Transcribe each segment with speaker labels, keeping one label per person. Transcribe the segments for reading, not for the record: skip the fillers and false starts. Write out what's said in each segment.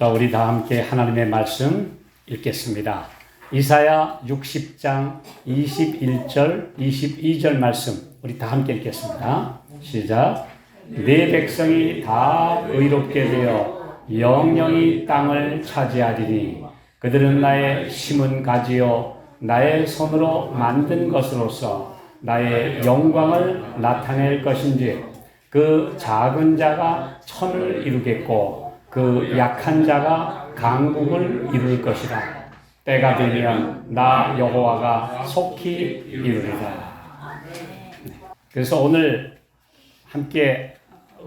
Speaker 1: 자, 우리 다 함께 하나님의 말씀 읽겠습니다. 이사야 60장 21절, 22절 말씀 우리 다 함께 읽겠습니다. 시작. 내 백성이 다 의롭게 되어 영영이 땅을 차지하리니 그들은 나의 심은 가지요 나의 손으로 만든 것으로서 나의 영광을 나타낼 것인지 그 작은 자가 천을 이루겠고 그 약한 자가 강국을 이룰 것이라. 때가 되면 나 여호와가 속히 이루리라. 그래서 오늘 함께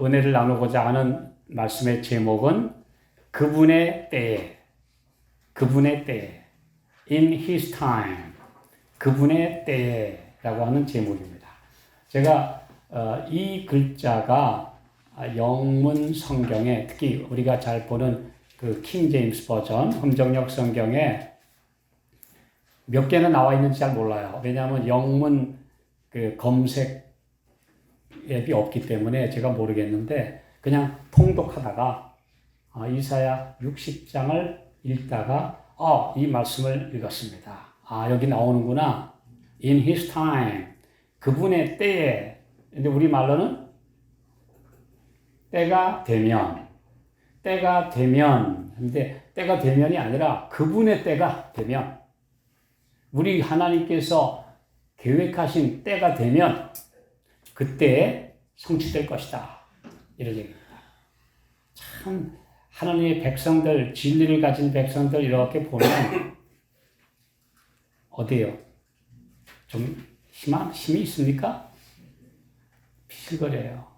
Speaker 1: 은혜를 나누고자 하는 말씀의 제목은 그분의 때에, in his time, 그분의 때에라고 하는 제목입니다. 제가 이 글자가 영문 성경에, 특히 우리가 잘 보는 그 킹 제임스 버전 금정역 성경에 몇 개나 나와 있는지 잘 몰라요. 왜냐하면 영문 그 검색 앱이 없기 때문에 제가 모르겠는데 그냥 통독하다가 이사야 60장을 읽다가 이 말씀을 읽었습니다. 여기 나오는구나. In his time, 그분의 때에. 근데 우리 말로는 때가 되면. 근데 때가 되면이 아니라 그분의 때가 되면. 우리 하나님께서 계획하신 때가 되면 그때 성취될 것이다. 이런 얘기입니다. 참 하나님의 백성들, 진리를 가진 백성들 이렇게 보면 어때요? 좀 힘이 있습니까? 비실거려요.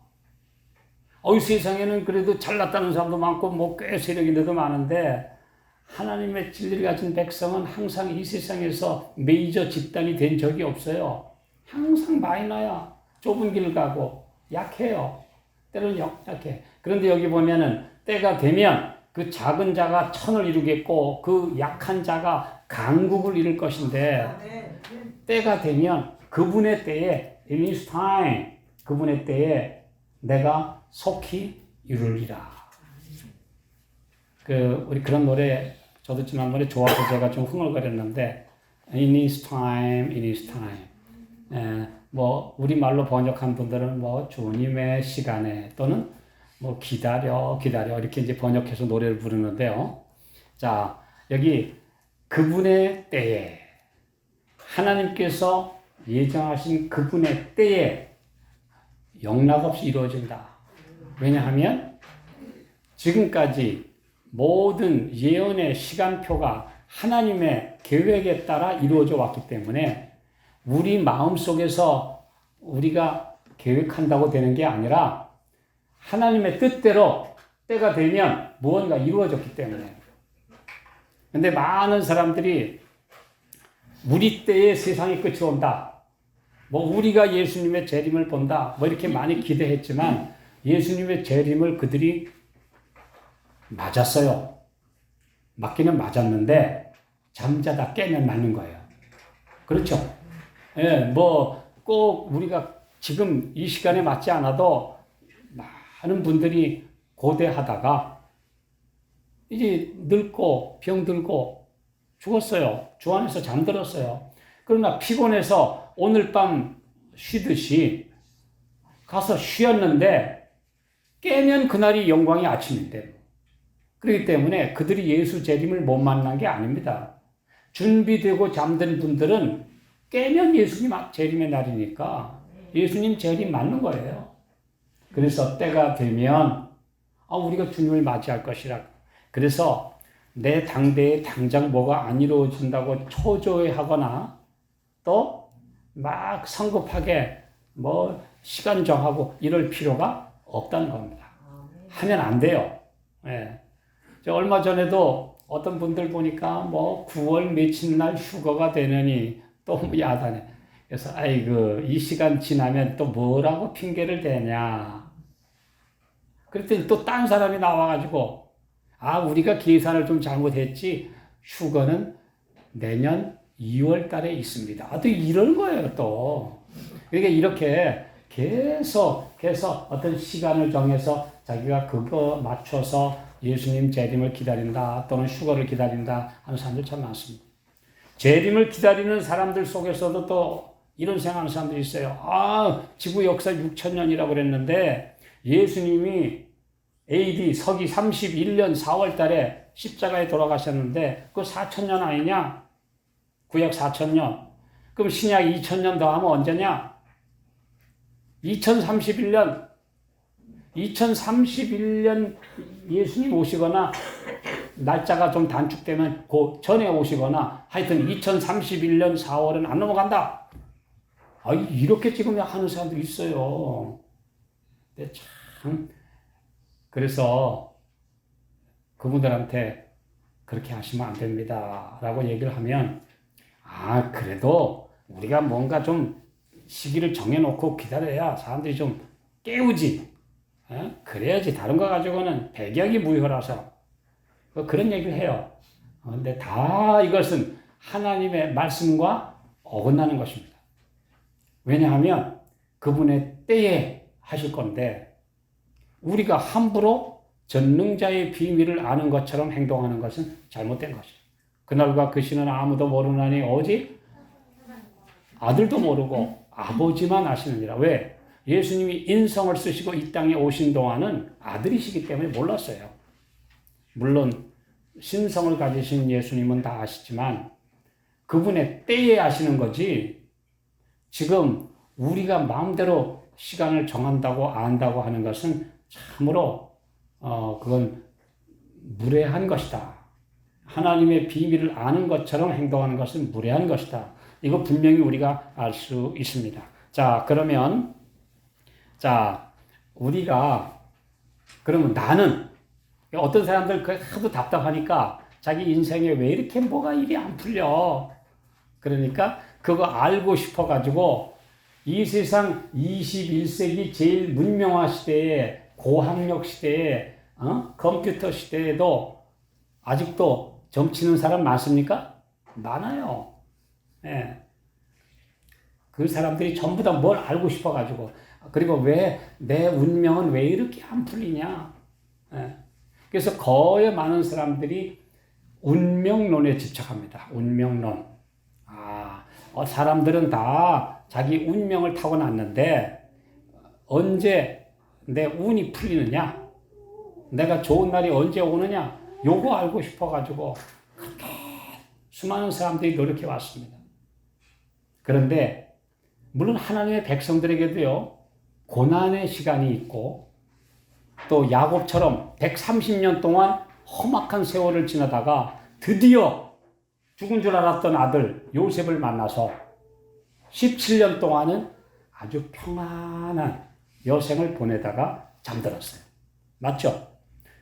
Speaker 1: 이 세상에는 그래도 잘났다는 사람도 많고 꽤 세력 있는 데도 많은데 하나님의 진리를 가진 백성은 항상 이 세상에서 메이저 집단이 된 적이 없어요. 항상 마이너야. 좁은 길을 가고 약해요. 때로는 약해. 그런데 여기 보면은 때가 되면 그 작은 자가 천을 이루겠고 그 약한 자가 강국을 이룰 것인데 때가 되면 그분의 때에 in his time, 그분의 때에 내가 속히 이루리라. 우리 그런 노래 저도 지난번에 좋아서 제가 좀 흥얼거렸는데 in his time, in his time. 우리말로 번역한 분들은 주님의 시간에 또는 기다려 이렇게 이제 번역해서 노래를 부르는데요. 자, 여기 그분의 때에, 하나님께서 예정하신 그분의 때에 영락없이 이루어진다. 왜냐하면 지금까지 모든 예언의 시간표가 하나님의 계획에 따라 이루어져 왔기 때문에 우리 마음속에서 우리가 계획한다고 되는 게 아니라 하나님의 뜻대로 때가 되면 무언가 이루어졌기 때문에. 근데 많은 사람들이 우리 때에 세상이 끝이 온다. 우리가 예수님의 재림을 본다. 이렇게 많이 기대했지만 예수님의 재림을 그들이 맞았어요. 맞기는 맞았는데 잠자다 깨면 맞는 거예요. 그렇죠? 예, 꼭 우리가 지금 이 시간에 맞지 않아도 많은 분들이 고대하다가 이제 늙고 병들고 죽었어요. 주 안에서 잠들었어요. 그러나 피곤해서 오늘 밤 쉬듯이 가서 쉬었는데 깨면 그날이 영광의 아침인데. 그렇기 때문에 그들이 예수 재림을 못 만난 게 아닙니다. 준비되고 잠든 분들은 깨면 예수님 재림의 날이니까 예수님 재림 맞는 거예요. 그래서 때가 되면 우리가 주님을 맞이할 것이라. 그래서 내 당대에 당장 뭐가 안 이루어진다고 초조해하거나 또 막 성급하게 시간 정하고 이럴 필요가 없다는 겁니다. 하면 안 돼요. 예. 얼마 전에도 어떤 분들 보니까 9월 며칠 날 휴거가 되느니 또 야단해. 그래서 이 시간 지나면 또 뭐라고 핑계를 대냐. 그랬더니 또 딴 사람이 나와가지고 우리가 계산을 좀 잘못했지 휴거는 내년 2월 달에 있습니다. 또 이런 거예요 또. 그러니까 이렇게 계속 어떤 시간을 정해서 자기가 그거 맞춰서 예수님 재림을 기다린다 또는 휴거를 기다린다 하는 사람들 참 많습니다. 재림을 기다리는 사람들 속에서도 또 이런 생각하는 사람들이 있어요. 지구 역사 6,000년이라고 그랬는데 예수님이 AD 서기 31년 4월 달에 십자가에 돌아가셨는데 그거 4,000년 아니냐? 구약 4,000년. 그럼 신약 2,000년 더 하면 언제냐? 2031년 예수님 오시거나 날짜가 좀 단축되면 그 전에 오시거나 하여튼 2031년 4월은 안 넘어간다. 이렇게 지금 하는 사람들이 있어요. 근데 참 그래서 그분들한테 그렇게 하시면 안 됩니다 라고 얘기를 하면 그래도 우리가 뭔가 좀 시기를 정해놓고 기다려야 사람들이 좀 깨우지. 그래야지 다른 거 가지고는 배격이 무효라서 그런 얘기를 해요. 근데 다 이것은 하나님의 말씀과 어긋나는 것입니다. 왜냐하면 그분의 때에 하실 건데 우리가 함부로 전능자의 비밀을 아는 것처럼 행동하는 것은 잘못된 것이에요. 그날과 그 시는 아무도 모르나니 오직 아들도 모르고 아버지만 아시느니라. 왜? 예수님이 인성을 쓰시고 이 땅에 오신 동안은 아들이시기 때문에 몰랐어요. 물론 신성을 가지신 예수님은 다 아시지만 그분의 때에 아시는 거지 지금 우리가 마음대로 시간을 정한다고 안다고 하는 것은 참으로 그건 무례한 것이다. 하나님의 비밀을 아는 것처럼 행동하는 것은 무례한 것이다. 이거 분명히 우리가 알 수 있습니다. 그러면 우리가 그러면 나는 어떤 사람들 하도 답답하니까 자기 인생에 왜 이렇게 뭐가 일이 안 풀려? 그러니까 그거 알고 싶어가지고 이 세상 21세기 제일 문명화 시대에 고학력 시대에 컴퓨터 시대에도 아직도 점치는 사람 많습니까? 많아요. 예. 그 사람들이 전부 다 뭘 알고 싶어가지고 그리고 왜 내 운명은 왜 이렇게 안 풀리냐? 예. 그래서 거의 많은 사람들이 운명론에 집착합니다. 운명론. 사람들은 다 자기 운명을 타고났는데 언제 내 운이 풀리느냐? 내가 좋은 날이 언제 오느냐? 요거 알고 싶어가지고 그렇게 수많은 사람들이 노력해 왔습니다. 그런데 물론 하나님의 백성들에게도요 고난의 시간이 있고 또 야곱처럼 130년 동안 험악한 세월을 지나다가 드디어 죽은 줄 알았던 아들 요셉을 만나서 17년 동안은 아주 평안한 여생을 보내다가 잠들었어요. 맞죠?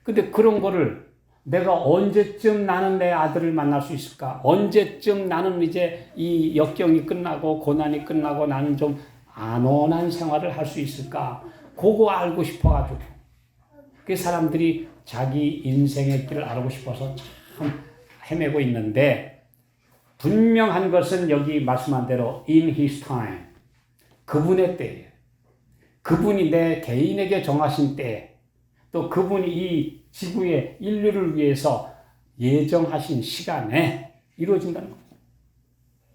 Speaker 1: 근데 그런 거를 내가 언제쯤 나는 내 아들을 만날 수 있을까? 언제쯤 나는 이제 이 역경이 끝나고 고난이 끝나고 나는 좀 안온한 생활을 할 수 있을까? 그거 알고 싶어가지고. 그 사람들이 자기 인생의 길을 알고 싶어서 참 헤매고 있는데 분명한 것은 여기 말씀한 대로 in his time. 그분의 때에. 그분이 내 개인에게 정하신 때에 또 그분이 이 지구의 인류를 위해서 예정하신 시간에 이루어진다는 겁니다.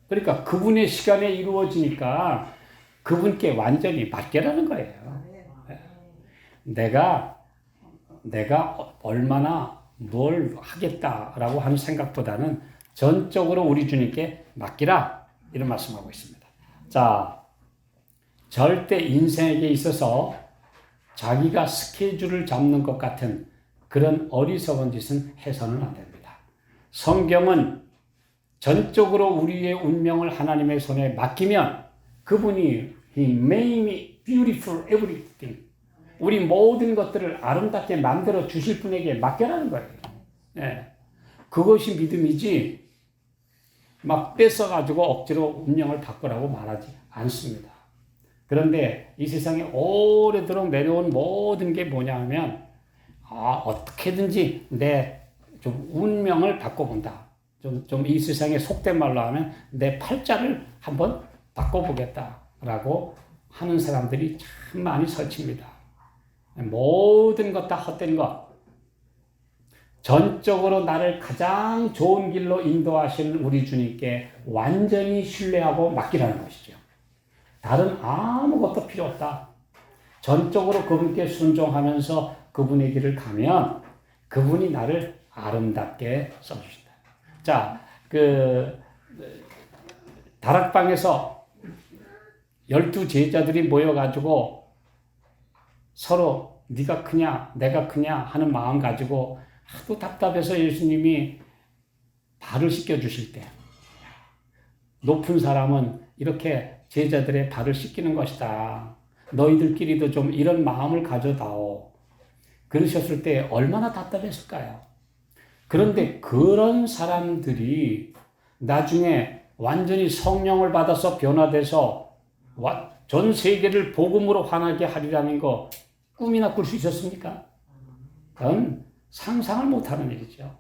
Speaker 1: 그러니까 그분의 시간에 이루어지니까 그분께 완전히 맡겨라는 거예요. 내가 얼마나 뭘 하겠다라고 하는 생각보다는 전적으로 우리 주님께 맡기라 이런 말씀하고 있습니다. 절대 인생에게 있어서 자기가 스케줄을 잡는 것 같은 그런 어리석은 짓은 해서는 안 됩니다. 성경은 전적으로 우리의 운명을 하나님의 손에 맡기면 그분이 He made me beautiful everything. 우리 모든 것들을 아름답게 만들어 주실 분에게 맡겨라는 거예요. 예. 그것이 믿음이지 막 뺏어가지고 억지로 운명을 바꾸라고 말하지 않습니다. 그런데 이 세상에 오래도록 내려온 모든 게 뭐냐 하면 어떻게든지 내 좀 운명을 바꿔본다. 좀 이 세상에 속된 말로 하면 내 팔자를 한번 바꿔보겠다라고 하는 사람들이 참 많이 설칩니다. 모든 것 다 헛된 것. 전적으로 나를 가장 좋은 길로 인도하시는 우리 주님께 완전히 신뢰하고 맡기라는 것이죠. 다른 아무것도 필요 없다. 전적으로 그분께 순종하면서 그분의 길을 가면 그분이 나를 아름답게 써주신다. 자, 다락방에서 12 제자들이 모여가지고 서로 네가 크냐 내가 크냐 하는 마음 가지고 하도 답답해서 예수님이 발을 씻겨주실 때 높은 사람은 이렇게 제자들의 발을 씻기는 것이다. 너희들끼리도 좀 이런 마음을 가져다오. 그러셨을 때 얼마나 답답했을까요? 그런데 그런 사람들이 나중에 완전히 성령을 받아서 변화돼서 전 세계를 복음으로 환하게 하리라는 거 꿈이나 꿀 수 있었습니까? 그건 상상을 못하는 일이죠.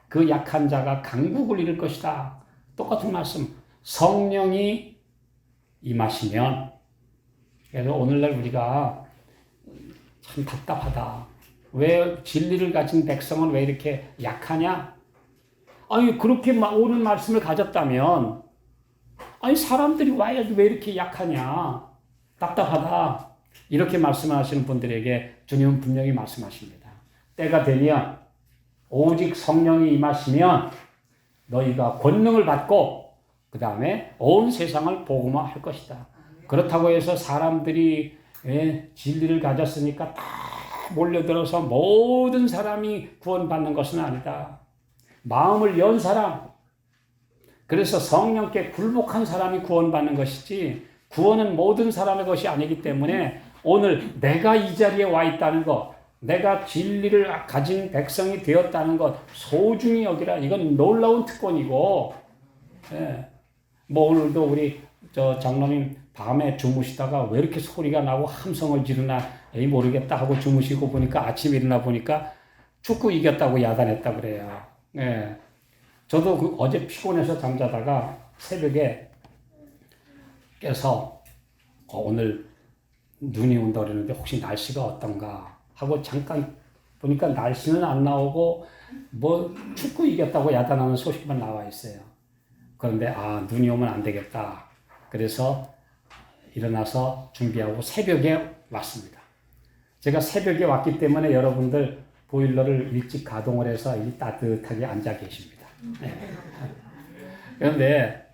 Speaker 1: 그 약한 자가 강국을 이룰 것이다. 똑같은 말씀. 성령이 임하시면, 그래서 오늘날 우리가 참 답답하다. 왜 진리를 가진 백성은 왜 이렇게 약하냐? 아니, 그렇게 옳은 말씀을 가졌다면, 아니, 사람들이 와야지 왜 이렇게 약하냐? 답답하다. 이렇게 말씀하시는 분들에게 주님은 분명히 말씀하십니다. 때가 되면, 오직 성령이 임하시면, 너희가 권능을 받고, 그 다음에 온 세상을 복음화할 것이다. 그렇다고 해서 사람들이 진리를 가졌으니까 다 몰려들어서 모든 사람이 구원받는 것은 아니다. 마음을 연 사람, 그래서 성령께 굴복한 사람이 구원받는 것이지 구원은 모든 사람의 것이 아니기 때문에 오늘 내가 이 자리에 와 있다는 것, 내가 진리를 가진 백성이 되었다는 것 소중히 여기라. 이건 놀라운 특권이고, 뭐 오늘도 우리 장로님 밤에 주무시다가 왜 이렇게 소리가 나고 함성을 지르나 에이 모르겠다 하고 주무시고 보니까 아침에 일어나 보니까 축구 이겼다고 야단했다 그래요. 예. 저도 어제 피곤해서 잠자다가 새벽에 깨서 오늘 눈이 온다 그러는데 혹시 날씨가 어떤가 하고 잠깐 보니까 날씨는 안 나오고 뭐 축구 이겼다고 야단하는 소식만 나와 있어요. 그런데 눈이 오면 안 되겠다. 그래서 일어나서 준비하고 새벽에 왔습니다. 제가 새벽에 왔기 때문에 여러분들 보일러를 일찍 가동을 해서 따뜻하게 앉아 계십니다. 네. 그런데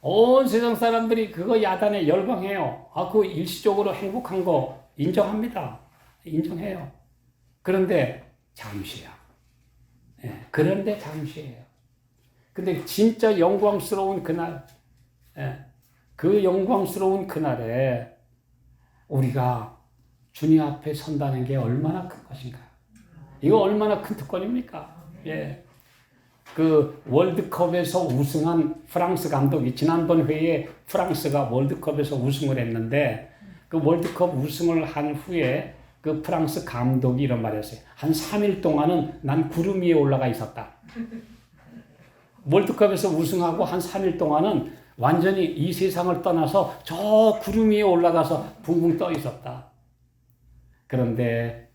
Speaker 1: 온 세상 사람들이 그거 야단에 열광해요. 그 일시적으로 행복한 거 인정합니다. 인정해요. 그런데 잠시야. 그런데 잠시예요. 근데 진짜 영광스러운 그날, 그 영광스러운 그날에 우리가 주님 앞에 선다는 게 얼마나 큰 것인가. 이거 얼마나 큰 특권입니까? 그 월드컵에서 우승한 프랑스 감독이 지난번 회에 프랑스가 월드컵에서 우승을 했는데 그 월드컵 우승을 한 후에 그 프랑스 감독이 이런 말을 했어요. 한 3일 동안은 난 구름 위에 올라가 있었다. 월드컵에서 우승하고 한 3일 동안은 완전히 이 세상을 떠나서 저 구름 위에 올라가서 붕붕 떠 있었다. 그런데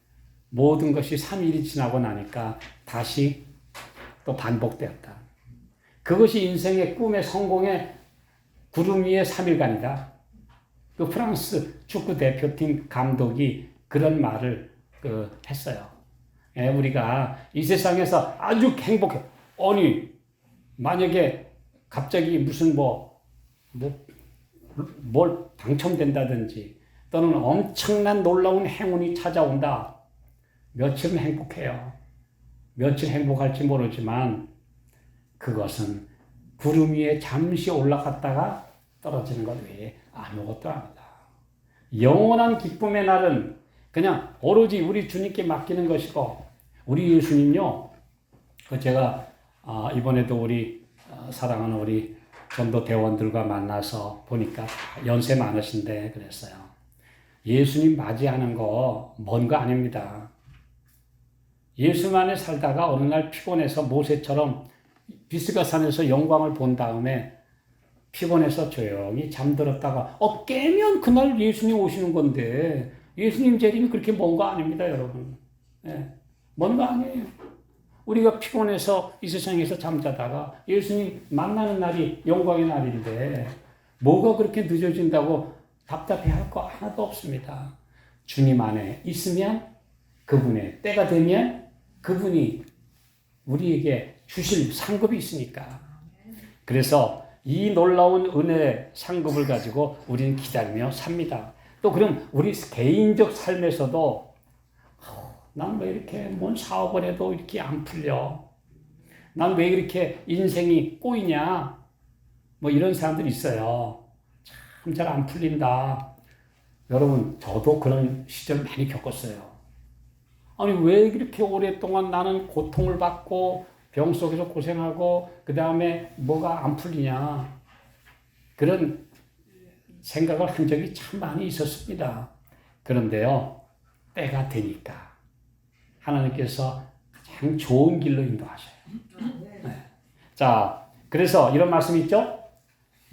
Speaker 1: 모든 것이 3일이 지나고 나니까 다시 또 반복되었다. 그것이 인생의 꿈의 성공의 구름 위의 3일간이다. 그 프랑스 축구 대표팀 감독이 그런 말을 했어요. 우리가 이 세상에서 아주 행복해. 아니, 만약에 갑자기 무슨 뭘 당첨된다든지 또는 엄청난 놀라운 행운이 찾아온다. 며칠은 행복해요. 며칠 행복할지 모르지만 그것은 구름 위에 잠시 올라갔다가 떨어지는 것 외에 아무것도 아니다. 영원한 기쁨의 날은 그냥 오로지 우리 주님께 맡기는 것이고, 우리 예수님요, 제가 이번에도 우리 사랑하는 우리 전도 대원들과 만나서 보니까 연세 많으신데 그랬어요. 예수님 맞이하는 거 먼 거 아닙니다. 예수만에 살다가 어느 날 피곤해서 모세처럼 비스가산에서 영광을 본 다음에 피곤해서 조용히 잠들었다가 깨면 그날 예수님 오시는 건데 예수님 재림이 그렇게 먼 거 아닙니다, 여러분. 먼 거 아니에요. 우리가 피곤해서 이 세상에서 잠자다가 예수님 만나는 날이 영광의 날인데 뭐가 그렇게 늦어진다고 답답해할 거 하나도 없습니다. 주님 안에 있으면 그분의 때가 되면 그분이 우리에게 주실 상급이 있으니까. 그래서 이 놀라운 은혜의 상급을 가지고 우리는 기다리며 삽니다. 또 그럼 우리 개인적 삶에서도 난 왜 이렇게 뭔 사업을 해도 이렇게 안 풀려? 난 왜 이렇게 인생이 꼬이냐? 뭐 이런 사람들이 있어요. 참 잘 안 풀린다. 여러분, 저도 그런 시절 많이 겪었어요. 아니, 왜 이렇게 오랫동안 나는 고통을 받고 병 속에서 고생하고 그 다음에 뭐가 안 풀리냐? 그런 생각을 한 적이 참 많이 있었습니다. 그런데요, 때가 되니까 하나님께서 가장 좋은 길로 인도하셔요. 네. 자, 그래서 이런 말씀이 있죠?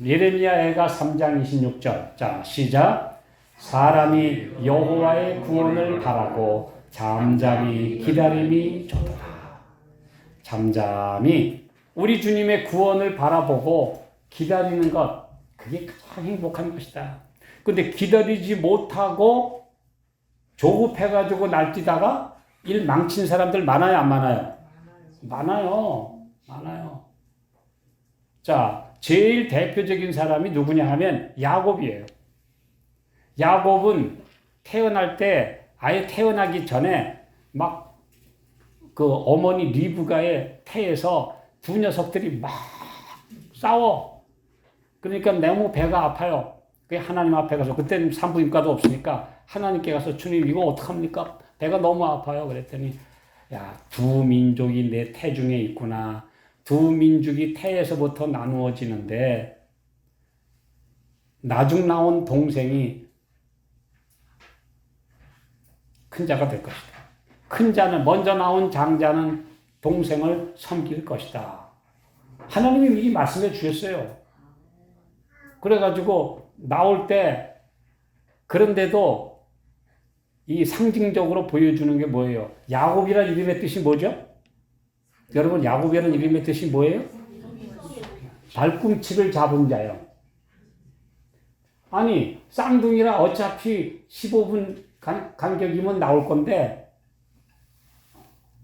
Speaker 1: 예레미야애가 3장 26절. 자, 시작. 사람이 여호와의 구원을 바라고 잠잠히 기다림이 좋도다. 잠잠히 우리 주님의 구원을 바라보고 기다리는 것, 그게 가장 행복한 것이다. 근데 기다리지 못하고 조급해가지고 날뛰다가 일 망친 사람들 많아요, 안 많아요? 많아요. 자, 제일 대표적인 사람이 누구냐 하면 야곱이에요. 야곱은 태어날 때, 아예 태어나기 전에 막 그 어머니 리브가의 태에서 두 녀석들이 막 싸워. 그러니까 너무 배가 아파요. 그게 하나님 앞에 가서, 그때는 산부인과도 없으니까 하나님께 가서 주님 이거 어떡합니까? 배가 너무 아파요. 그랬더니 야, 두 민족이 내 태 중에 있구나. 두 민족이 태에서부터 나누어지는데 나중 나온 동생이 큰 자가 될 것이다. 큰 자는, 먼저 나온 장자는 동생을 섬길 것이다. 하나님이 미리 말씀해 주셨어요. 그래가지고 나올 때, 그런데도 이 상징적으로 보여주는 게 뭐예요? 야곱이라는 이름의 뜻이 뭐죠? 여러분, 야곱이라는 이름의 뜻이 뭐예요? 발꿈치를 잡은 자요. 아니, 쌍둥이라 어차피 15분 간격이면 나올 건데,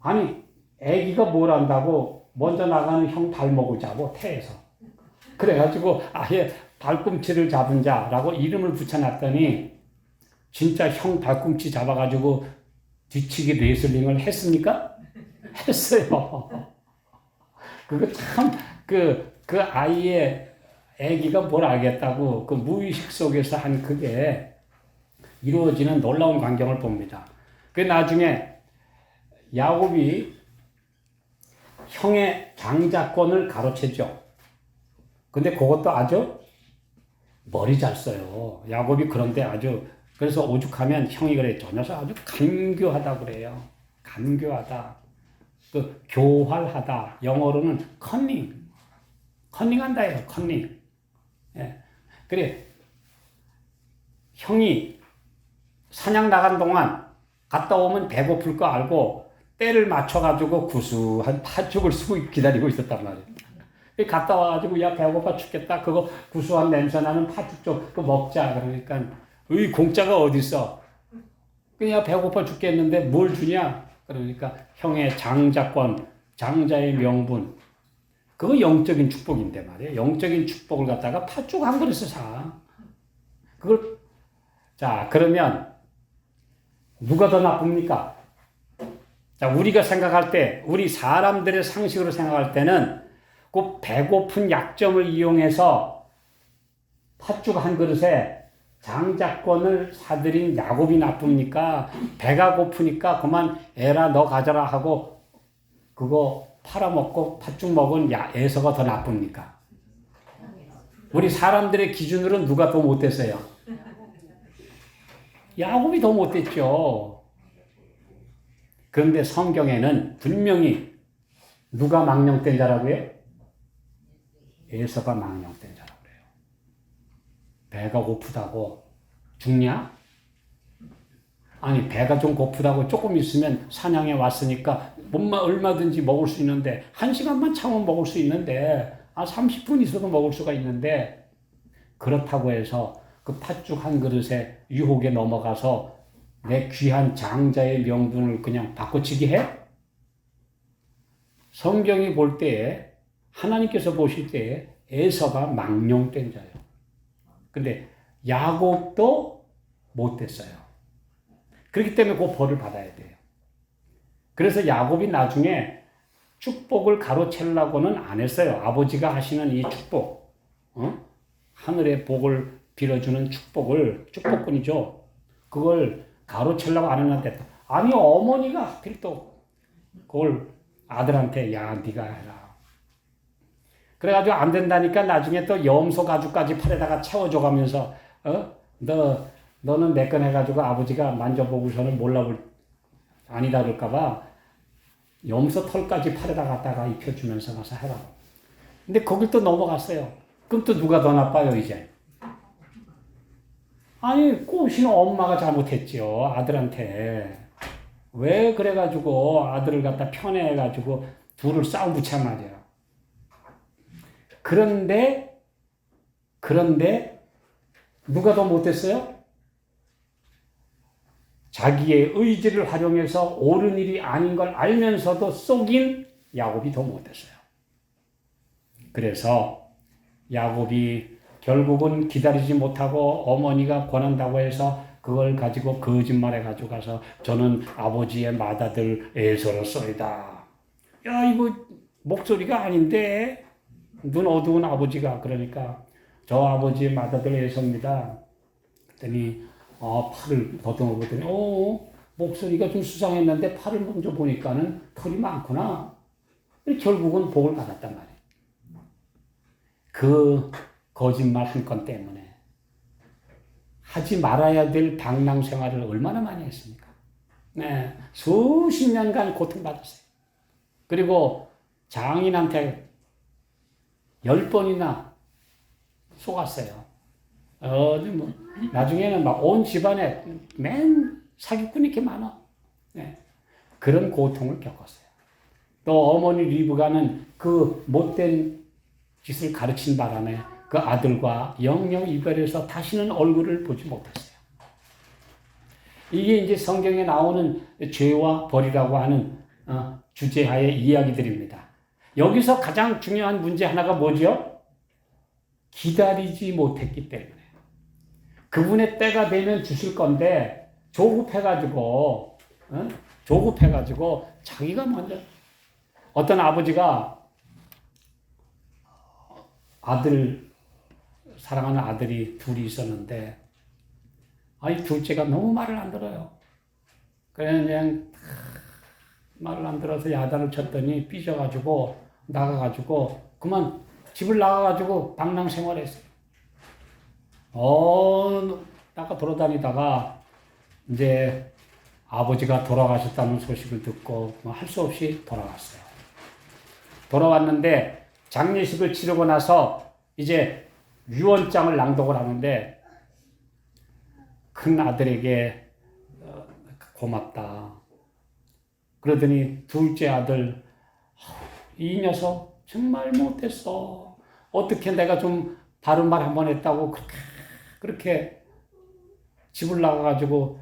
Speaker 1: 아니, 애기가 뭘 안다고 먼저 나가는 형 발목을 잡고 태에서. 그래가지고 아예 발꿈치를 잡은 자라고 이름을 붙여놨더니 진짜 형 발꿈치 잡아가지고 뒤치기 레슬링을 했습니까? 했어요. 그거 참, 그 아이의 애기가 뭘 알겠다고 그 무의식 속에서 한 그게 이루어지는 놀라운 광경을 봅니다. 그 나중에 야곱이 형의 장자권을 가로채죠. 근데 그것도 아주 머리 잘 써요. 야곱이 그런데 아주, 그래서 오죽하면 형이 그래, 저 녀석 아주 간교하다 그래요. 간교하다. 그 교활하다. 영어로는 커닝. 커닝한다예요. 커닝. 예. 그래. 형이 사냥 나간 동안 갔다 오면 배고플 거 알고 때를 맞춰가지고 구수한 팥죽을 쓰고 기다리고 있었단 말이에요. 갔다 와가지고 야 배고파 죽겠다. 그거 구수한 냄새 나는 팥죽 좀 그거 먹자. 그러니까 이 공짜가 어딨어. 그냥 배고파 죽겠는데 뭘 주냐. 그러니까 형의 장자권, 장자의 명분. 그거 영적인 축복인데 말이에요. 영적인 축복을 갖다가 팥죽 한 그릇을 사. 그걸, 자, 그러면 누가 더 나쁩니까? 자, 우리가 생각할 때, 우리 사람들의 상식으로 생각할 때는 그 배고픈 약점을 이용해서 팥죽 한 그릇에 장자권을 사들인 야곱이 나쁩니까? 배가 고프니까 그만 에라 너 가져라 하고 그거 팔아먹고 팥죽 먹은 에서가 더 나쁩니까? 우리 사람들의 기준으로는 누가 더 못됐어요? 야곱이 더 못됐죠. 그런데 성경에는 분명히 누가 망령된 자라고요? 에서가 망령된 자라고 그래요. 배가 고프다고 죽냐? 아니, 배가 좀 고프다고 조금 있으면 사냥에 왔으니까 얼마든지 먹을 수 있는데 1시간만 참으면 먹을 수 있는데 30분 있어도 먹을 수가 있는데 그렇다고 해서 그 팥죽 한 그릇에 유혹에 넘어가서 내 귀한 장자의 명분을 그냥 바꿔치기 해? 성경이 볼 때에 하나님께서 보실 때에 에서가 망령된 자예요. 근데 야곱도 못됐어요. 그렇기 때문에 그 벌을 받아야 돼요. 그래서 야곱이 나중에 축복을 가로채려고는 안 했어요. 아버지가 하시는 이 축복, 하늘의 복을 빌어주는 축복꾼이죠. 그걸 가로채려고 안 했는데, 아니 어머니가 하필 또 그걸 아들한테 야 네가 해라. 그래가지고 안 된다니까 나중에 또 염소 가죽까지 팔에다가 채워줘가면서 너는 내 건 해가지고 아버지가 만져보고서는 아니다 그럴까봐 염소 털까지 팔에다 갖다가 입혀주면서 가서 해라. 근데 거길 또 넘어갔어요. 그럼 또 누가 더 나빠요 이제? 아니 꼬시는 엄마가 잘못했지요. 아들한테. 왜 그래가지고 아들을 갖다 편애해가지고 둘을 싸움 붙여 말이야. 그런데 누가 더 못했어요? 자기의 의지를 활용해서 옳은 일이 아닌 걸 알면서도 속인 야곱이 더 못했어요. 그래서 야곱이 결국은 기다리지 못하고 어머니가 권한다고 해서 그걸 가지고 거짓말해가지고 가서 저는 아버지의 맏아들 에서로소이다. 야 이거 목소리가 아닌데 눈 어두운 아버지가 그러니까 저 아버지의 맏아들 에서입니다. 그랬더니 팔을 더듬어 보더니 목소리가 좀 수상했는데 팔을 먼저 보니까는 털이 많구나. 결국은 복을 받았단 말이에요. 그 거짓말 한 건 때문에 하지 말아야 될 방랑 생활을 얼마나 많이 했습니까? 네, 수십 년간 고통받았어요. 그리고 장인한테 10번이나 속았어요. 나중에는 막 온 집안에 맨 사기꾼이 이렇게 많아. 네, 그런 고통을 겪었어요. 또 어머니 리브가는 그 못된 짓을 가르친 바람에 그 아들과 영영 이별해서 다시는 얼굴을 보지 못했어요. 이게 이제 성경에 나오는 죄와 벌이라고 하는 주제하의 이야기들입니다. 여기서 가장 중요한 문제 하나가 뭐죠? 기다리지 못했기 때문에. 그분의 때가 되면 주실 건데 조급해가지고 자기가 먼저 어떤 아버지가 사랑하는 아들이 둘이 있었는데 둘째가 너무 말을 안 들어요. 그냥 말을 안 들어서 야단을 쳤더니 삐져가지고 나가가지고 그만 집을 나가가지고 방랑 생활했어요. 나가 돌아다니다가 이제 아버지가 돌아가셨다는 소식을 듣고 할 수 없이 돌아왔어요. 돌아왔는데 장례식을 치르고 나서 이제 유언장을 낭독을 하는데 큰 아들에게 고맙다. 그러더니 둘째 아들 이 녀석 정말 못했어. 어떻게 내가 좀 바른 말 한 번 했다고 그렇게 집을 나가가지고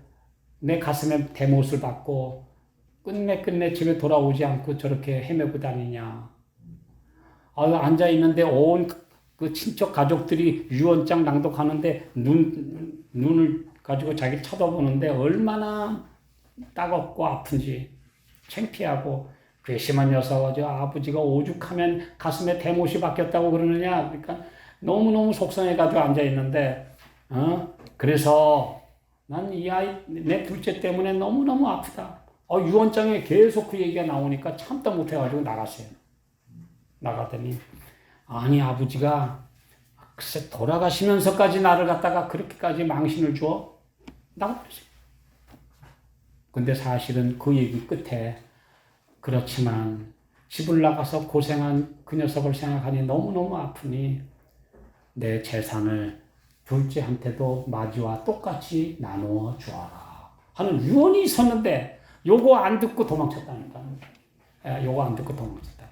Speaker 1: 내 가슴에 대못을 받고 끝내 집에 돌아오지 않고 저렇게 헤매고 다니냐. 앉아있는데 온 그 친척 가족들이 유언장 낭독하는데 눈을 가지고 자기 쳐다보는데 얼마나 따갑고 아픈지 창피하고 괘씸한 녀석, 아버지가 오죽하면 가슴에 대못이 박혔다고 그러느냐. 그러니까 너무너무 속상해가지고 앉아있는데, 그래서 난 이 아이, 내 둘째 때문에 너무너무 아프다. 유언장에 계속 그 얘기가 나오니까 참다 못해가지고 나갔어요. 나가더니, 아니, 아버지가 글쎄 돌아가시면서까지 나를 갖다가 그렇게까지 망신을 줘? 나가버렸어요. 근데 사실은 그 얘기 끝에 그렇지만 집을 나가서 고생한 그 녀석을 생각하니 너무너무 아프니 내 재산을 둘째한테도 마지와 똑같이 나누어 주어라 하는 유언이 있었는데 요거 안 듣고 도망쳤다니까. 요거 안 듣고 도망쳤다.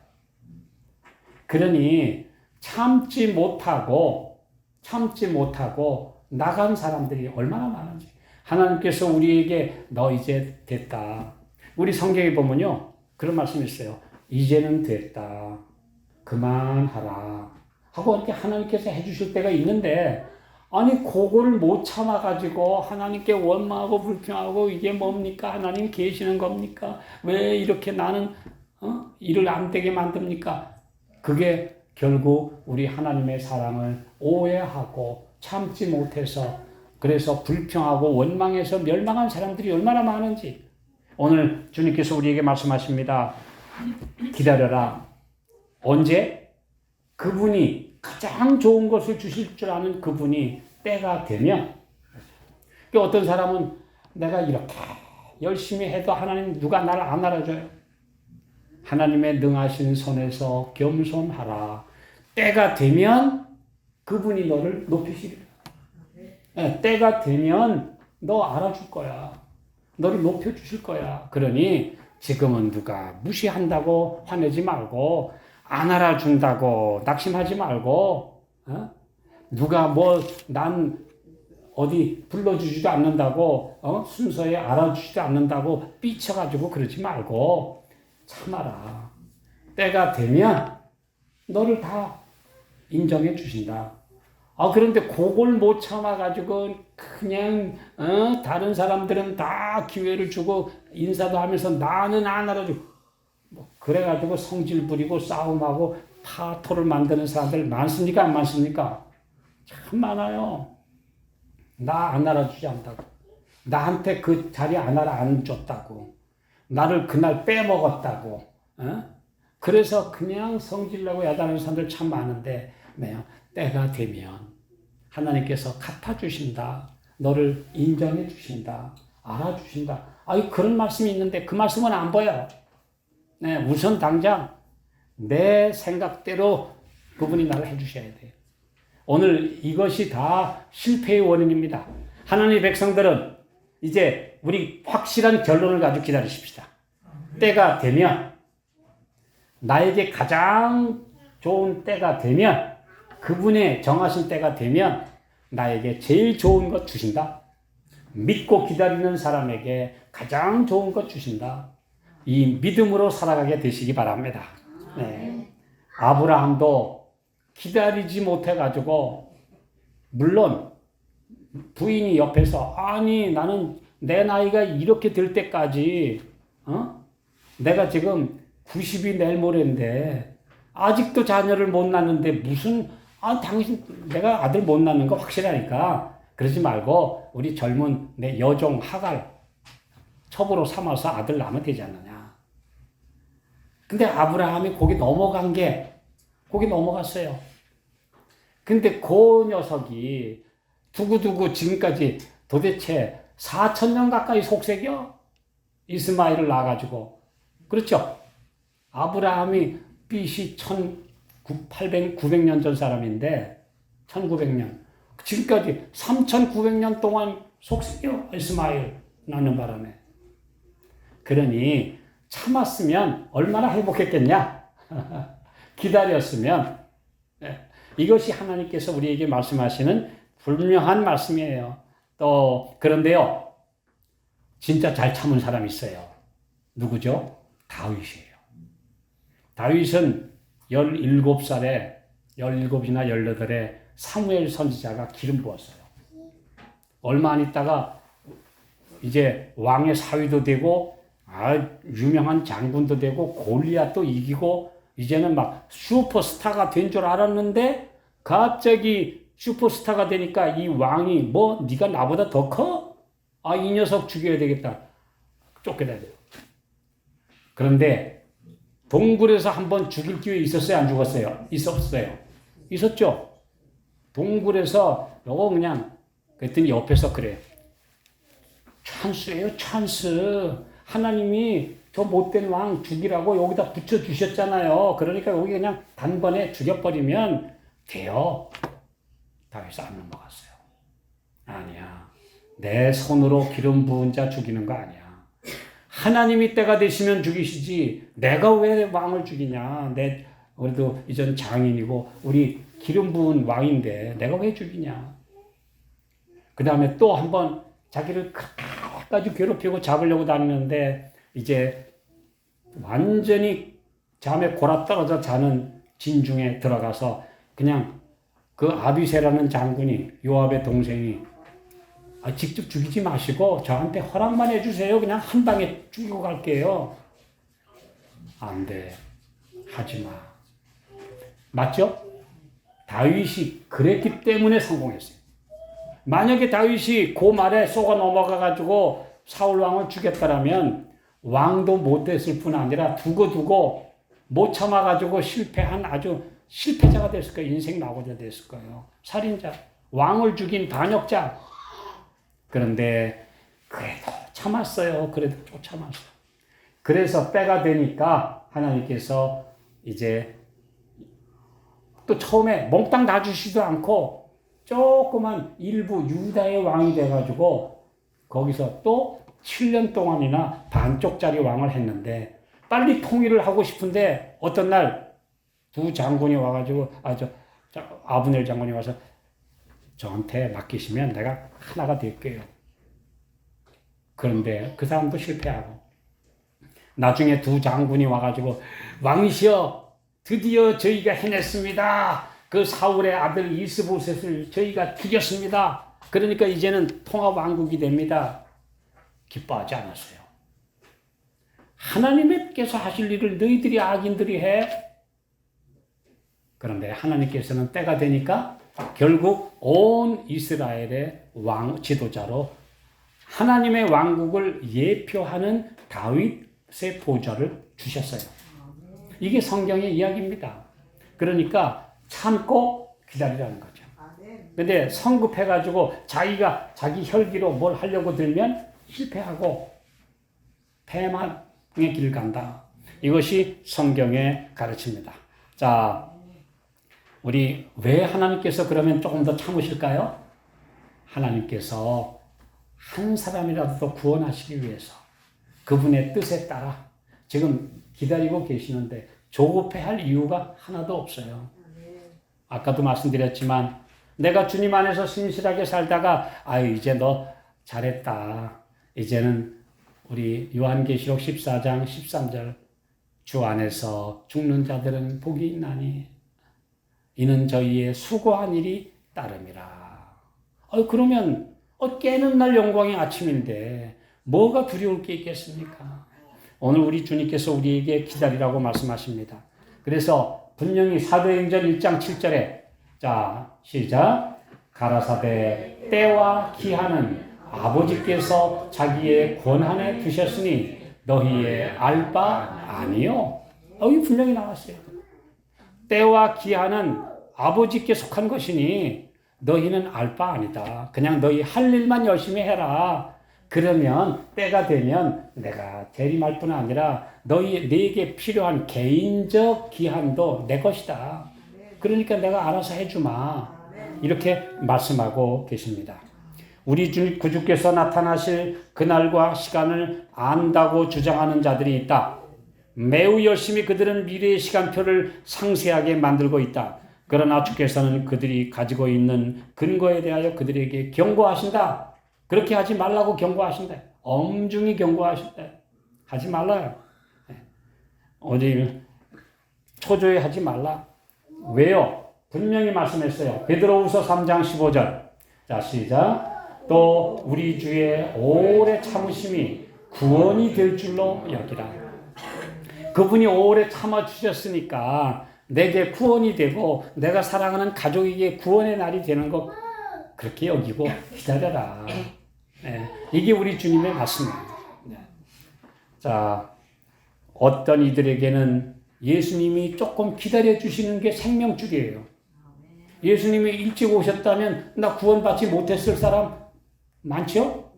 Speaker 1: 그러니 참지 못하고 나간 사람들이 얼마나 많은지. 하나님께서 우리에게 너 이제 됐다. 우리 성경에 보면요. 그런 말씀이 있어요. 이제는 됐다. 그만하라. 하고 이렇게 하나님께서 해주실 때가 있는데, 아니, 그거를 못 참아가지고 하나님께 원망하고 불평하고 이게 뭡니까? 하나님 계시는 겁니까? 왜 이렇게 나는, 일을 안 되게 만듭니까? 그게 결국 우리 하나님의 사랑을 오해하고 참지 못해서 그래서 불평하고 원망해서 멸망한 사람들이 얼마나 많은지 오늘 주님께서 우리에게 말씀하십니다. 기다려라. 언제? 그분이 가장 좋은 것을 주실 줄 아는 그분이 때가 되면. 어떤 사람은 내가 이렇게 열심히 해도 하나님 누가 나를 안 알아줘요. 하나님의 능하신 손에서 겸손하라. 때가 되면 그분이 너를 높이시리라. 때가 되면 너 알아줄 거야. 너를 높여주실 거야. 그러니 지금은 누가 무시한다고 화내지 말고, 안 알아준다고 낙심하지 말고, 누가 난 어디 불러주지도 않는다고, 순서에 알아주지도 않는다고 삐쳐가지고 그러지 말고 참아라. 때가 되면 너를 다 인정해 주신다. 그런데 그걸 못 참아가지고 그냥 다른 사람들은 다 기회를 주고 인사도 하면서 나는 안 알아주고 그래가지고 성질 부리고 싸움하고 파토를 만드는 사람들 많습니까? 안 많습니까? 참 많아요. 나 안 알아주지 않다고. 나한테 그 자리 안 줬다고. 나를 그날 빼먹었다고. 그래서 그냥 성질나고 야단하는 사람들 참 많은데, 때가 되면 하나님께서 갚아주신다. 너를 인정해 주신다. 알아주신다. 그런 말씀이 있는데 그 말씀은 안 보여요. 우선 당장 내 생각대로 그분이 나를 해주셔야 돼요. 오늘 이것이 다 실패의 원인입니다. 하나님의 백성들은 이제 우리 확실한 결론을 가지고 기다리십시다. 때가 되면, 나에게 가장 좋은 때가 되면, 그분의 정하신 때가 되면 나에게 제일 좋은 것 주신다. 믿고 기다리는 사람에게 가장 좋은 것 주신다. 이 믿음으로 살아가게 되시기 바랍니다. 아브라함도 기다리지 못해가지고, 물론 부인이 옆에서 아니 나는 내 나이가 이렇게 될 때까지 내가 지금 90이 내일 모레인데 아직도 자녀를 못 낳는데 무슨 당신 내가 아들 못 낳는 거 확실하니까 그러지 말고 우리 젊은 내 여종 하갈 첩으로 삼아서 아들 낳으면 되지 않느냐. 근데 아브라함이 거기 넘어갔어요. 근데 그 녀석이 두고두고 지금까지 도대체 4,000년 가까이 속색이요. 이스마엘을 낳아가지고. 그렇죠? 아브라함이 BC 900년 전 사람인데 1900년. 지금까지 3,900년 동안 속색이요. 이스마엘 낳는 바람에. 그러니 참았으면 얼마나 행복했겠냐. 기다렸으면. 이것이 하나님께서 우리에게 말씀하시는 분명한 말씀이에요. 또 그런데요. 진짜 잘 참은 사람이 있어요. 누구죠? 다윗이에요. 다윗은 17살에 17이나 18에 사무엘 선지자가 기름 부었어요. 얼마 안 있다가 이제 왕의 사위도 되고 유명한 장군도 되고 골리앗도 이기고 이제는 막 슈퍼스타가 된 줄 알았는데 갑자기 슈퍼스타가 되니까 이 왕이 네가 나보다 더 커? 이 녀석 죽여야 되겠다. 쫓겨나야 돼요. 그런데 동굴에서 한번 죽일 기회 있었어요? 안 죽었어요? 있었어요. 있었죠? 동굴에서 요거 그냥 그랬더니 옆에서 그래. 찬스예요, 찬스. 하나님이 저 못된 왕 죽이라고 여기다 붙여주셨잖아요. 그러니까 여기 그냥 단번에 죽여버리면 돼요. 다윗이 안 넘어갔어요. 아니야. 내 손으로 기름 부은 자 죽이는 거 아니야. 하나님이 때가 되시면 죽이시지 내가 왜 왕을 죽이냐. 그래도 이전 장인이고 우리 기름 부은 왕인데 내가 왜 죽이냐. 그 다음에 또 한번 자기를 끝까지 괴롭히고 잡으려고 다니는데 이제 완전히 잠에 골아떨어져 자는 진중에 들어가서 그냥 그 아비새라는 장군이 요압의 동생이 직접 죽이지 마시고 저한테 허락만 해주세요. 그냥 한 방에 죽이고 갈게요. 안 돼. 하지 마. 맞죠? 다윗이 그랬기 때문에 성공했어요. 만약에 다윗이 그 말에 속아 넘어가가지고 사울 왕을 죽였다라면 왕도 못 됐을 뿐 아니라 두고 못 참아가지고 실패한 아주 실패자가 됐을 거예요. 인생 낙오자 됐을 거예요. 살인자, 왕을 죽인 반역자. 그런데 그래도 참았어요. 그래도 또 참았어요. 그래서 때가 되니까 하나님께서 이제 또 처음에 몽땅 다 주시지도 않고 조그만 일부 유다의 왕이 돼가지고 거기서 또 7년 동안이나 반쪽짜리 왕을 했는데 빨리 통일을 하고 싶은데 어떤 날 두 장군이 와가지고 아브넬 장군이 와서 저한테 맡기시면 내가 하나가 될게요. 그런데 그 사람도 실패하고 나중에 두 장군이 와가지고 왕이시여 드디어 저희가 해냈습니다. 그 사울의 아들 이스보셋을 저희가 죽였습니다. 그러니까 이제는 통합 왕국이 됩니다. 기뻐하지 않았어요. 하나님께서 하실 일을 너희들이 악인들이 해. 그런데 하나님께서는 때가 되니까 결국 온 이스라엘의 왕 지도자로 하나님의 왕국을 예표하는 다윗의 보좌를 주셨어요. 이게 성경의 이야기입니다. 그러니까 참고 기다리라는 거죠. 근데 성급해가지고 자기 혈기로 뭘 하려고 들면 실패하고 패망의 길을 간다. 이것이 성경의 가르침입니다. 자, 우리 왜 하나님께서 그러면 조금 더 참으실까요? 하나님께서 한 사람이라도 더 구원하시기 위해서 그분의 뜻에 따라 지금 기다리고 계시는데 조급해할 이유가 하나도 없어요. 아까도 말씀드렸지만 내가 주님 안에서 신실하게 살다가 이제 너 잘했다. 이제는 우리 요한계시록 14장 13절 주 안에서 죽는 자들은 복이 있나니 이는 저희의 수고한 일이 따름이라. 그러면 깨는 날 영광의 아침인데 뭐가 두려울 게 있겠습니까? 오늘 우리 주님께서 우리에게 기다리라고 말씀하십니다. 그래서 분명히 사도행전 1장 7절에 자 시작 가라사대 때와 기한은 아버지께서 자기의 권한에 두셨으니 너희의 알 바 아니요. 여기 분명히 나왔어요. 때와 기한은 아버지께 속한 것이니 너희는 알 바 아니다. 그냥 너희 할 일만 열심히 해라. 그러면 때가 되면 내가 재림할 뿐 아니라 너에게 필요한 개인적 기한도 내 것이다. 그러니까 내가 알아서 해주마. 이렇게 말씀하고 계십니다. 우리 구주께서 나타나실 그날과 시간을 안다고 주장하는 자들이 있다. 매우 열심히 그들은 미래의 시간표를 상세하게 만들고 있다. 그러나 주께서는 그들이 가지고 있는 근거에 대하여 그들에게 경고하신다. 그렇게 하지 말라고 경고하신다. 엄중히 경고하신다. 하지 말라요. 어디 초조해 하지 말라. 왜요? 분명히 말씀했어요. 베드로후서 3장 15절. 자, 시작. 또 우리 주의 오래 참으심이 구원이 될 줄로 여기라. 그분이 오래 참아주셨으니까 내게 구원이 되고 내가 사랑하는 가족에게 구원의 날이 되는 것 그렇게 여기고 기다려라. 이게 우리 주님의 말씀입니다. 자, 어떤 이들에게는 예수님이 조금 기다려주시는 게 생명줄이에요. 예수님이 일찍 오셨다면 나 구원받지 못했을 사람 많죠?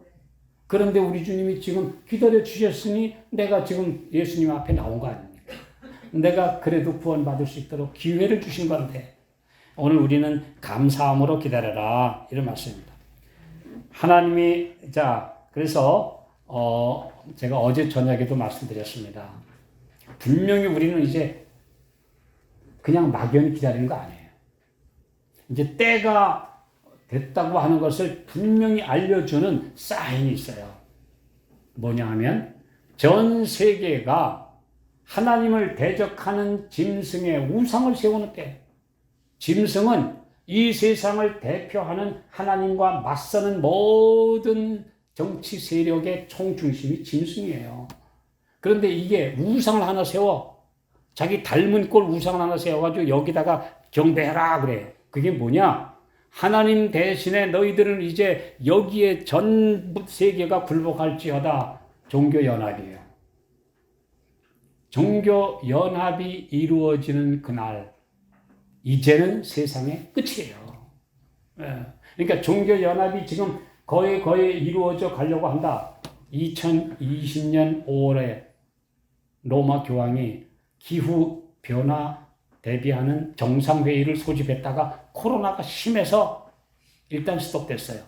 Speaker 1: 그런데 우리 주님이 지금 기다려주셨으니 내가 지금 예수님 앞에 나온 거 아닙니까? 내가 그래도 구원받을 수 있도록 기회를 주신 건데 오늘 우리는 감사함으로 기다려라 이런 말씀입니다. 하나님이 그래서 제가 어제 저녁에도 말씀드렸습니다. 분명히 우리는 이제 그냥 막연히 기다리는 거 아니에요. 이제 때가 됐다고 하는 것을 분명히 알려주는 사인이 있어요. 뭐냐 하면 전 세계가 하나님을 대적하는 짐승의 우상을 세우는 때, 짐승은 이 세상을 대표하는 하나님과 맞서는 모든 정치 세력의 총중심이 짐승이에요. 그런데 이게 우상을 하나 세워, 자기 닮은 꼴 우상을 하나 세워가지고 여기다가 경배해라 그래요. 그게 뭐냐? 하나님 대신에 너희들은 이제 여기에 전 세계가 굴복할지어다. 종교연합이에요. 종교연합이 이루어지는 그날, 이제는 세상의 끝이에요. 그러니까 종교연합이 지금 거의 이루어져 가려고 한다. 2020년 5월에 로마 교황이 기후변화 대비하는 정상회의를 소집했다가 코로나가 심해서 일단 스톱됐어요.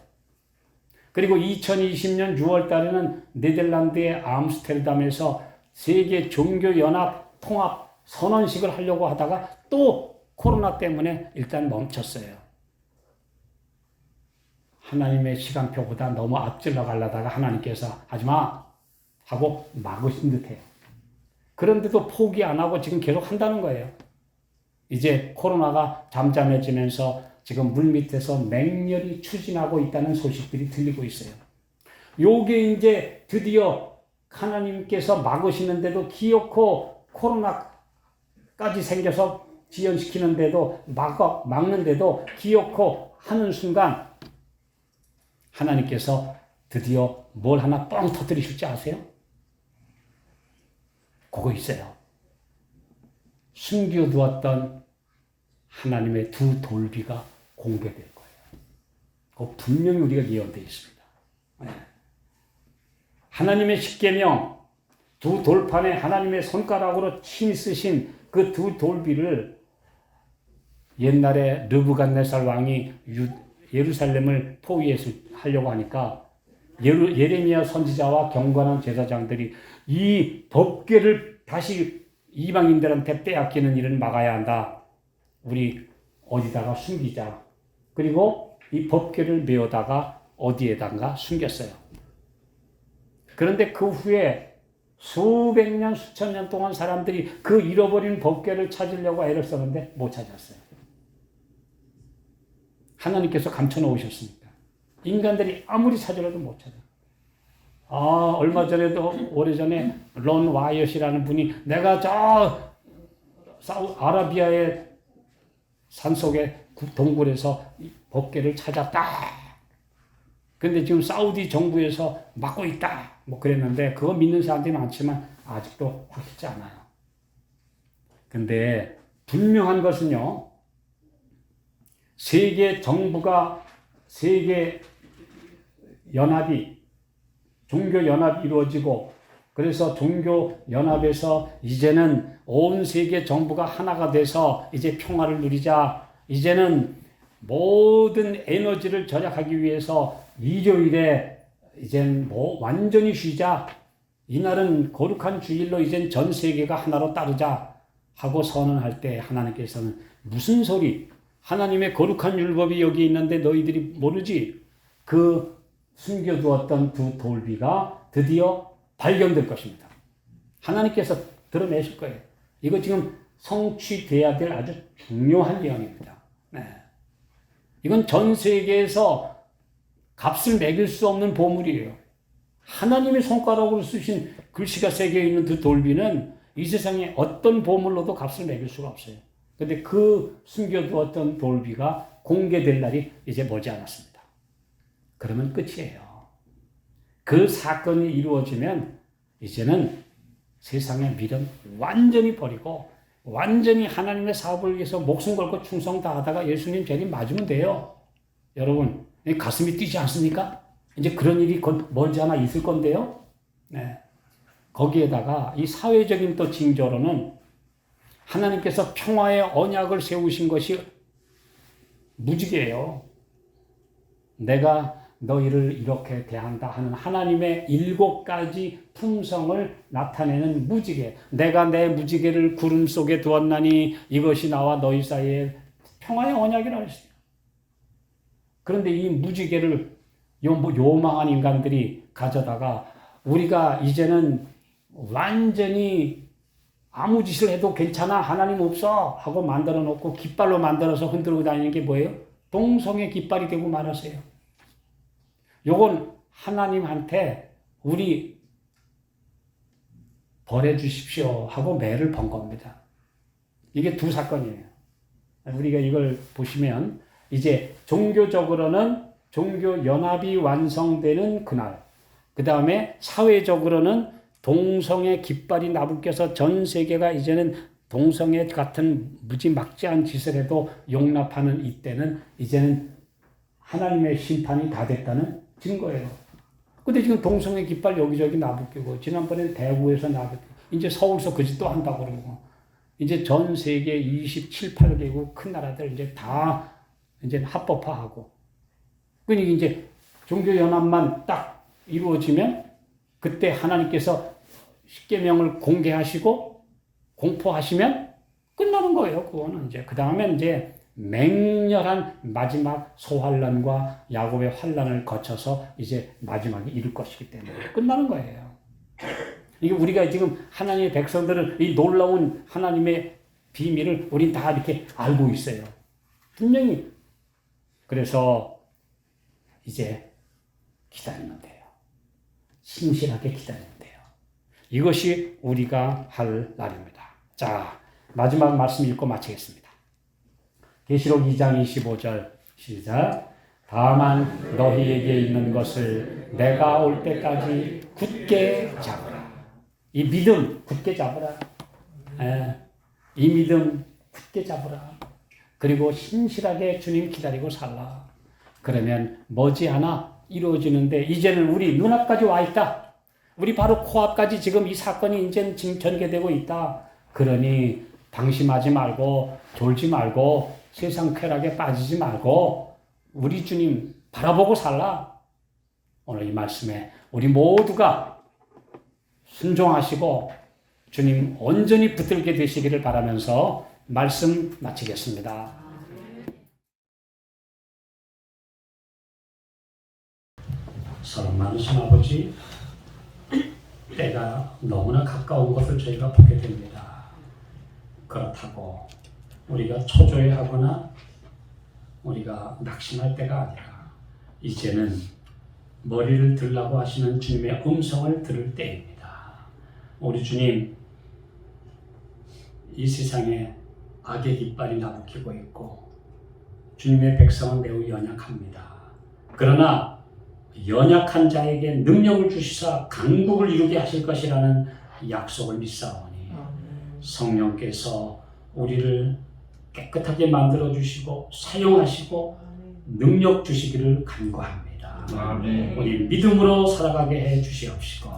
Speaker 1: 그리고 2020년 6월 달에는 네덜란드의 암스테르담에서 세계 종교연합 통합 선언식을 하려고 하다가 또 코로나 때문에 일단 멈췄어요. 하나님의 시간표보다 너무 앞질러 가려다가 하나님께서 하지마 하고 막으신 듯해요. 그런데도 포기 안 하고 지금 계속 한다는 거예요. 이제 코로나가 잠잠해지면서 지금 물밑에서 맹렬히 추진하고 있다는 소식들이 들리고 있어요. 요게 이제 드디어 하나님께서 막으시는데도 기어코 코로나까지 생겨서 지연시키는데도 막는데도 기어코 하는 순간 하나님께서 드디어 뭘 하나 뻥 터뜨리실지 아세요? 그거 있어요. 숨겨두었던 하나님의 두 돌비가 공개될 거예요. 그거 분명히 우리가 예언되어 있습니다. 하나님의 십계명, 두 돌판에 하나님의 손가락으로 친히 쓰신 그 두 돌비를 옛날에 느부갓네살 왕이 예루살렘을 포위하려고 하니까 예레미야 선지자와 경건한 제사장들이 이 법궤를 다시 이방인들한테 빼앗기는 일을 막아야 한다. 우리 어디다가 숨기자. 그리고 이 법궤를 메어다가 어디에다가 숨겼어요. 그런데 그 후에 수백 년, 수천 년 동안 사람들이 그 잃어버린 법궤를 찾으려고 애를 썼는데 못 찾았어요. 하나님께서 감춰놓으셨습니다. 인간들이 아무리 찾으려도 못 찾아요. 얼마 전에도 오래전에 론 와이엇이라는 분이 내가 저 아라비아의 산속의 동굴에서 법궤를 찾았다. 근데 지금 사우디 정부에서 막고 있다. 뭐 그랬는데 그거 믿는 사람들이 많지만 아직도 확실치 않아요. 근데 분명한 것은요. 세계 정부가 세계 연합이 종교연합이 이루어지고 그래서 종교연합에서 이제는 온 세계 정부가 하나가 돼서 이제 평화를 누리자. 이제는 모든 에너지를 절약하기 위해서 일요일에 이젠 완전히 쉬자. 이날은 거룩한 주일로 이젠 전 세계가 하나로 따르자 하고 선언할 때 하나님께서는 무슨 소리? 하나님의 거룩한 율법이 여기 있는데 너희들이 모르지? 그 숨겨두었던 두 돌비가 드디어 발견될 것입니다. 하나님께서 드러내실 거예요. 이거 지금 성취돼야 될 아주 중요한 예언입니다. 네. 이건 전 세계에서 값을 매길 수 없는 보물이에요. 하나님의 손가락으로 쓰신 글씨가 새겨 있는 두 돌비는 이 세상에 어떤 보물로도 값을 매길 수가 없어요. 그런데 그 숨겨두었던 돌비가 공개될 날이 이제 머지않았습니다. 그러면 끝이에요. 그 사건이 이루어지면 이제는 세상의 미련 완전히 버리고 완전히 하나님의 사업을 위해서 목숨 걸고 충성 다하다가 예수님 재림 맞으면 돼요. 여러분 가슴이 뛰지 않습니까? 이제 그런 일이 머지않아 있을 건데요. 네. 거기에다가 이 사회적인 또 징조로는 하나님께서 평화의 언약을 세우신 것이 무지개예요. 내가 너희를 이렇게 대한다 하는 하나님의 7가지 품성을 나타내는 무지개. 내가 내 무지개를 구름 속에 두었나니 이것이 나와 너희 사이에 평화의 언약이라 했어요. 그런데 이 무지개를 요망한 인간들이 가져다가 우리가 이제는 완전히 아무 짓을 해도 괜찮아, 하나님 없어 하고 만들어 놓고 깃발로 만들어서 흔들고 다니는 게 뭐예요? 동성의 깃발이 되고 말았어요. 요건 하나님한테 우리 벌해 주십시오 하고 매를 번 겁니다. 이게 두 사건이에요. 우리가 이걸 보시면 이제 종교적으로는 종교 연합이 완성되는 그날, 그 다음에 사회적으로는 동성의 깃발이 나부껴서 전 세계가 이제는 동성애 같은 무지막지한 짓을 해도 용납하는 이때는 이제는 하나님의 심판이 다 됐다는 증거예요. 근데 지금 동성애 깃발 여기저기 나부끼고 지난번에 대구에서 나부끼고 이제 서울서 그 짓도 한다고 그러고 이제 전 세계 27, 8개국 큰 나라들 이제 다 이제 합법화하고 그러니까 이제 종교연합만 딱 이루어지면 그때 하나님께서 십계명을 공개하시고 공포하시면 끝나는 거예요. 그거는 이제 그 다음에 이제 맹렬한 마지막 소환란과 야곱의 환란을 거쳐서 이제 마지막에 이룰 것이기 때문에 끝나는 거예요. 이게 우리가 지금 하나님의 백성들은 이 놀라운 하나님의 비밀을 우린 다 이렇게 알고 있어요. 분명히. 그래서 이제 기다리면 돼요. 신실하게 기다리면 돼요. 이것이 우리가 할 날입니다. 자, 마지막 말씀 읽고 마치겠습니다. 계시록 2장 25절 시작. 다만 너희에게 있는 것을 내가 올 때까지 굳게 잡으라. 이 믿음 굳게 잡으라. 이 믿음 굳게 잡으라. 그리고 신실하게 주님 기다리고 살라. 그러면 머지않아 이루어지는데 이제는 우리 눈앞까지 와 있다. 우리 바로 코앞까지 지금 이 사건이 이제 지금 전개되고 있다. 그러니 방심하지 말고 졸지 말고 세상 쾌락에 빠지지 말고 우리 주님 바라보고 살라. 오늘 이 말씀에 우리 모두가 순종하시고 주님 온전히 붙들게 되시기를 바라면서 말씀 마치겠습니다. 사랑 많으신 아버지, 때가 너무나 가까운 것을 저희가 보게 됩니다. 그렇다고 우리가 초조해하거나 우리가 낙심할 때가 아니라 이제는 머리를 들라고 하시는 주님의 음성을 들을 때입니다. 우리 주님, 이 세상에 악의 깃발이 나부끼고 있고 주님의 백성은 매우 연약합니다. 그러나 연약한 자에게 능력을 주시사 강국을 이루게 하실 것이라는 약속을 믿사오니 성령께서 우리를 깨끗하게 만들어 주시고 사용하시고 능력 주시기를 간구합니다. 우리 믿음으로 살아가게 해 주시옵시고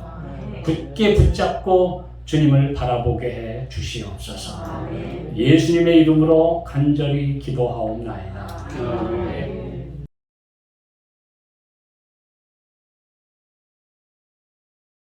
Speaker 1: 굳게 붙잡고 주님을 바라보게 해 주시옵소서. 예수님의 이름으로 간절히 기도하옵나이다.